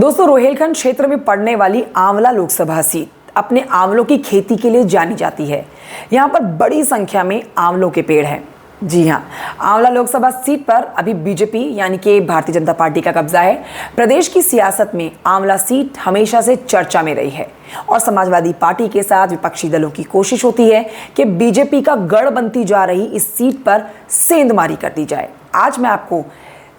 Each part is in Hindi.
दोस्तों, रोहेलखंड क्षेत्र में पड़ने वाली आंवला लोकसभा सीट अपने आंवलों की खेती के लिए जानी जाती है। यहाँ पर बड़ी संख्या में आंवलों के पेड़ हैं। जी हाँ, आंवला लोकसभा सीट पर अभी बीजेपी यानी कि भारतीय जनता पार्टी का कब्जा है। प्रदेश की सियासत में आंवला सीट हमेशा से चर्चा में रही है और समाजवादी पार्टी के साथ विपक्षी दलों की कोशिश होती है कि बीजेपी का गढ़ बनती जा रही इस सीट पर सेंधमारी कर दी जाए। आज मैं आपको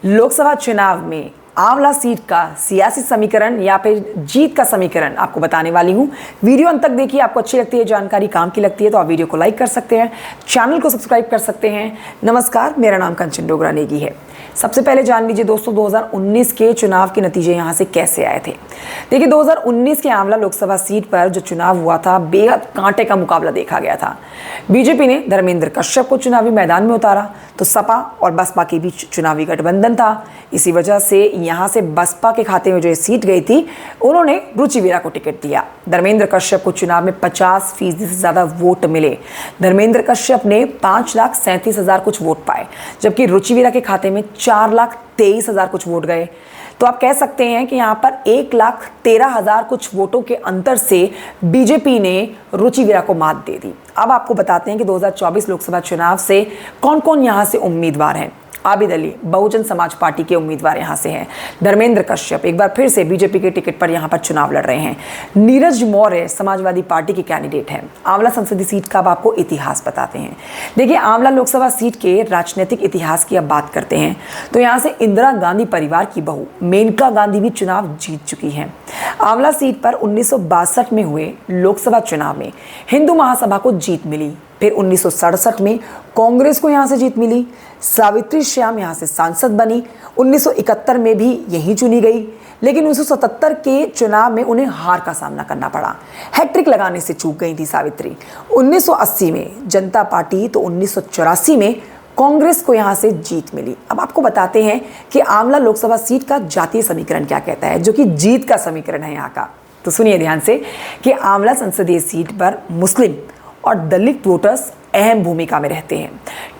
लोकसभा चुनाव में आंवला सीट का सियासी समीकरण या फिर जीत का समीकरण आपको बताने वाली हूं। वीडियो अंत तक देखिए, आपको अच्छी लगती है, जानकारी काम की लगती है तो आप वीडियो को लाइक कर सकते हैं, चैनल को सब्सक्राइब कर सकते हैं। नमस्कार, मेरा नाम कंचन डोगरा नेगी है। सबसे पहले जान लीजिए दोस्तों, 2019 के चुनाव के नतीजे यहाँ से कैसे आए थे। देखिए, 2019 के आंवला लोकसभा सीट पर जो चुनाव हुआ था, बेहद कांटे का मुकाबला देखा गया था। बीजेपी ने धर्मेंद्र कश्यप को चुनावी मैदान में उतारा तो सपा और बसपा के बीच चुनावी गठबंधन था। इसी वजह से यहाँ से बसपा के खाते में जो सीट गई थी, उन्होंने रुचि वीरा को टिकट दिया। धर्मेंद्र कश्यप को चुनाव में 50% से ज्यादा वोट मिले। धर्मेंद्र कश्यप ने 5,37,000 कुछ वोट पाए, जबकि रुचि वीरा के खाते में 4,23,000 कुछ वोट गए। तो आप कह सकते हैं कि यहाँ पर 1,13,000 कुछ वोटों के अंतर से बीजेपी ने रुचि वीरा को मात दे दी। अब आपको बताते हैं कि 2024 लोकसभा चुनाव से कौन कौन यहाँ से उम्मीदवार हैं। आबिद अली बहुजन समाज पार्टी के उम्मीदवार यहाँ से हैं। धर्मेंद्र कश्यप एक बार फिर से बीजेपी के टिकट पर यहाँ पर चुनाव लड़ रहे हैं। नीरज मौर्य समाजवादी पार्टी के कैंडिडेट हैं। आंवला संसदीय सीट का अब आपको इतिहास बताते हैं। देखिए, आंवला लोकसभा सीट के राजनीतिक इतिहास की अब बात करते हैं तो यहाँ से इंदिरा गांधी परिवार की बहू मेनका गांधी भी चुनाव जीत चुकी हैं। आंवला सीट पर 1962 में हुए लोकसभा चुनाव में हिंदू महासभा को जीत मिली। फिर 1967 में कांग्रेस को यहाँ से जीत मिली। सावित्री श्याम यहाँ से सांसद बनी। 1971 में भी यही चुनी गई, लेकिन 1977 के चुनाव में उन्हें हार का सामना करना पड़ा। हैट्रिक लगाने से चूक गई थी सावित्री। 1980 में जनता पार्टी तो 1984 में कांग्रेस को यहाँ से जीत मिली। अब आपको बताते हैं कि आंवला लोकसभा सीट का जातीय समीकरण क्या कहता है, जो कि जीत का समीकरण है यहाँ का। तो सुनिए ध्यान से कि आंवला संसदीय सीट पर मुस्लिम और दलित वोटर्स अहम भूमिका में रहते हैं।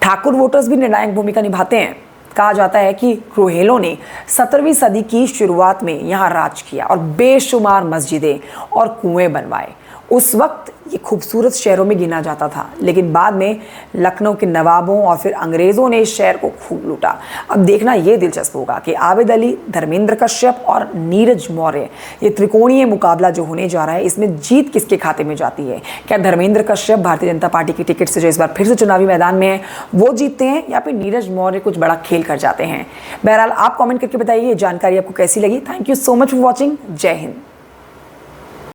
ठाकुर वोटर्स भी निर्णायक भूमिका निभाते हैं। कहा जाता है कि रोहेलों ने 17वीं सदी की शुरुआत में यहाँ राज किया और बेशुमार मस्जिदें और कुएं बनवाए। उस वक्त ये खूबसूरत शहरों में गिना जाता था, लेकिन बाद में लखनऊ के नवाबों और फिर अंग्रेज़ों ने इस शहर को खूब लूटा। अब देखना ये दिलचस्प होगा कि आबिद अली, धर्मेंद्र कश्यप और नीरज मौर्य, ये त्रिकोणीय मुकाबला जो होने जा रहा है, इसमें जीत किसके खाते में जाती है। क्या धर्मेंद्र कश्यप भारतीय जनता पार्टी की टिकट से जो इस बार फिर से चुनावी मैदान में है वो जीतते हैं, या फिर नीरज मौर्य कुछ बड़ा खेल कर जाते हैं। बहरहाल आप कॉमेंट करके बताइए ये जानकारी आपको कैसी लगी। Thank you so much for watching. जय हिंद।